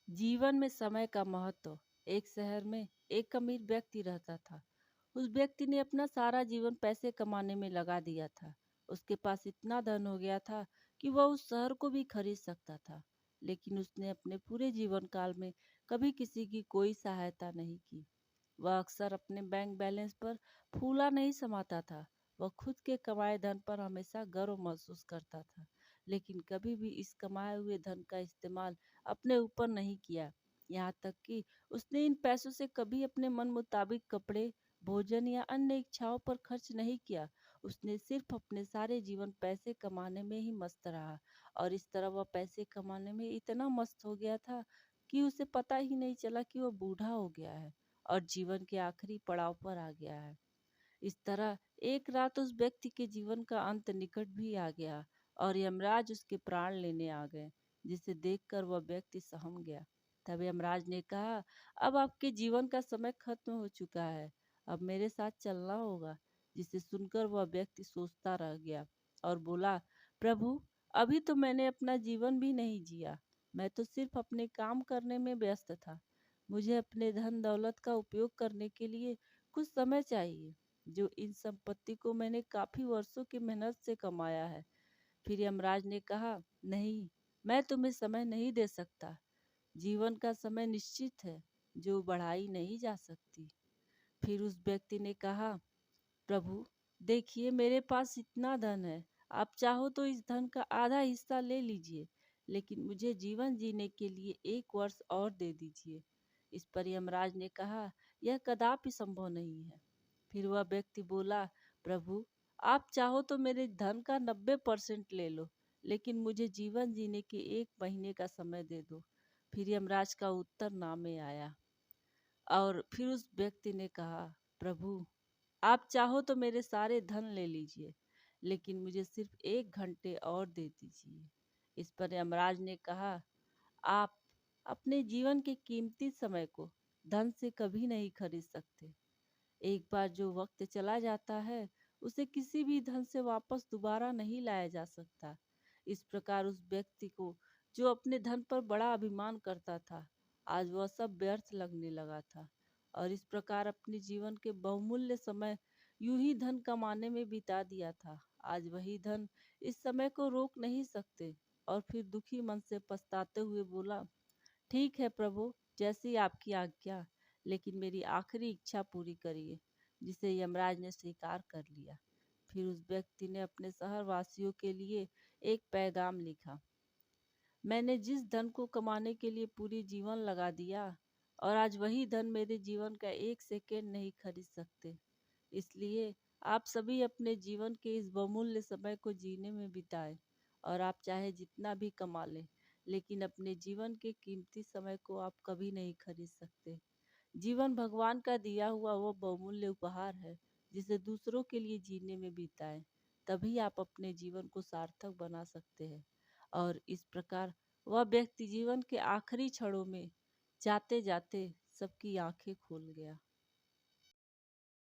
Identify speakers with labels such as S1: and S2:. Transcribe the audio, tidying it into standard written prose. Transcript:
S1: जीवन में समय का महत्व। एक शहर में एक अमीर व्यक्ति रहता था। उस व्यक्ति ने अपना सारा जीवन पैसे कमाने में लगा दिया था। उसके पास इतना धन हो गया था कि वह उस शहर को भी खरीद सकता था। लेकिन उसने अपने पूरे जीवन काल में कभी किसी की कोई सहायता नहीं की। वह अक्सर अपने बैंक बैलेंस पर फूला नहीं समाता था। वह खुद के कमाए धन पर हमेशा गर्व महसूस करता था, लेकिन कभी भी इस कमाए हुए धन का इस्तेमाल अपने ऊपर नहीं किया। यहाँ तक कि उसने इन पैसों से कभी अपने मन मुताबिक कपड़े, भोजन या अन्य इच्छाओं पर खर्च नहीं किया। उसने सिर्फ अपने सारे जीवन पैसे कमाने में ही मस्त रहा, और इस तरह वह पैसे कमाने में इतना मस्त हो गया था कि उसे पता ही नहीं चला कि वह बूढ़ा हो गया है और जीवन के आखिरी पड़ाव पर आ गया है। इस तरह एक रात उस व्यक्ति के जीवन का अंत निकट भी आ गया और यमराज उसके प्राण लेने आ गए, जिसे देखकर वह व्यक्ति सहम गया। तब यमराज ने कहा, अब आपके जीवन का समय खत्म हो चुका है, अब मेरे साथ चलना होगा। जिसे सुनकर वह व्यक्ति सोचता रह गया और बोला, प्रभु, अभी तो मैंने अपना जीवन भी नहीं जिया। मैं तो सिर्फ अपने काम करने में व्यस्त था। मुझे अपने धन दौलत का उपयोग करने के लिए कुछ समय चाहिए, जो इन संपत्ति को मैंने काफी वर्षों की मेहनत से कमाया है। फिर यमराज ने कहा, नहीं, मैं तुम्हें समय नहीं दे सकता। जीवन का समय निश्चित है, जो बढ़ाई नहीं जा सकती। फिर उस व्यक्ति ने कहा, प्रभु, देखिए, मेरे पास इतना धन है। आप चाहो तो इस धन का आधा हिस्सा ले लीजिए, लेकिन मुझे जीवन जीने के लिए 1 वर्ष और दे दीजिए। इस पर यमराज ने कहा, यह कदापि संभव नहीं है। फिर वह व्यक्ति बोला, प्रभु, आप चाहो तो मेरे धन का 90% ले लो, लेकिन मुझे जीवन जीने के 1 महीने का समय दे दो। फिर यमराज का उत्तर ना में आया, और फिर उस व्यक्ति ने कहा, प्रभु, आप चाहो तो मेरे सारे धन ले लीजिए, लेकिन मुझे सिर्फ 1 घंटे और दे दीजिए। इस पर यमराज ने कहा, आप अपने जीवन के कीमती समय को धन से कभी नहीं खरीद सकते। एक बार जो वक्त चला जाता है, उसे किसी भी धन से वापस दोबारा नहीं लाया जा सकता। इस प्रकार उस व्यक्ति को, जो अपने धन पर बड़ा अभिमान करता था, आज वह सब व्यर्थ लगने लगा था, और इस प्रकार अपने जीवन के बहुमूल्य समय यूं ही धन कमाने में बिता दिया था। आज वही धन इस समय को रोक नहीं सकते, और फिर दुखी मन से पछताते हुए बोला, ठीक है प्रभु, जैसी आपकी आज्ञा, लेकिन मेरी आखिरी इच्छा पूरी करिए। जिसे यमराज ने स्वीकार कर लिया। फिर उस व्यक्ति ने अपने शहर वासियों के लिए एक पैगाम लिखा, मैंने जिस धन को कमाने के लिए पूरी जीवन लगा दिया, और आज वही धन मेरे जीवन का 1 सेकेंड नहीं खरीद सकते। इसलिए आप सभी अपने जीवन के इस बहुमूल्य समय को जीने में बिताएं, और आप चाहे जितना भी कमा लें, लेकिन अपने जीवन के कीमती समय को आप कभी नहीं खरीद सकते। जीवन भगवान का दिया हुआ वो बहुमूल्य उपहार है, जिसे दूसरों के लिए जीने में बिताएं। तभी आप अपने जीवन को सार्थक बना सकते हैं। और इस प्रकार वह व्यक्ति जीवन के आखिरी क्षणों में जाते जाते सबकी आंखें खोल गया।